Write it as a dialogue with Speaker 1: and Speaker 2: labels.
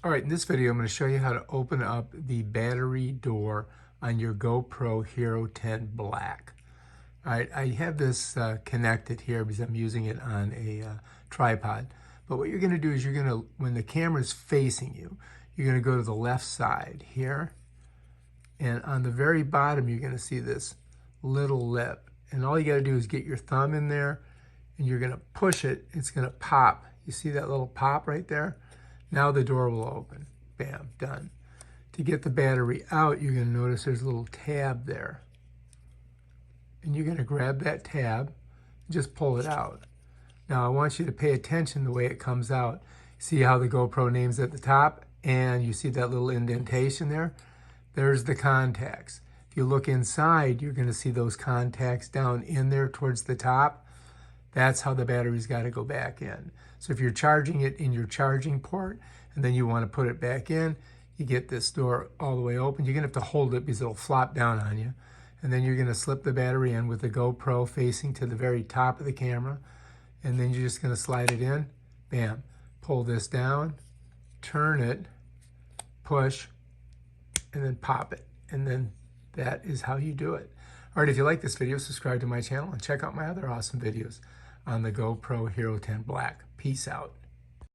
Speaker 1: All right, in this video, I'm going to show you how to open up the battery door on your GoPro Hero 10 Black. All right, I have this connected here because I'm using it on a tripod. But what you're going to do is when the camera's facing you, you're going to go to the left side here. And on the very bottom, you're going to see this little lip. And all you got to do is get your thumb in there, and you're going to push it. It's going to pop. You see that little pop right there? Now the door will open. Bam, done. To get the battery out, you're going to notice there's a little tab there. And you're going to grab that tab and just pull it out. Now I want you to pay attention the way it comes out. See how the GoPro name's at the top? And you see that little indentation there? There's the contacts. If you look inside, you're going to see those contacts down in there towards the top. That's how the battery's got to go back in. So if you're charging it in your charging port and then you want to put it back in, you get this door all the way open. You're going to have to hold it because it'll flop down on you. And then you're going to slip the battery in with the GoPro facing to the very top of the camera. And then you're just going to slide it in. Bam. Pull this down, turn it, push, and then pop it. And then that is how you do it. All right, if you like this video, subscribe to my channel and check out my other awesome videos on the GoPro Hero 10 Black. Peace out.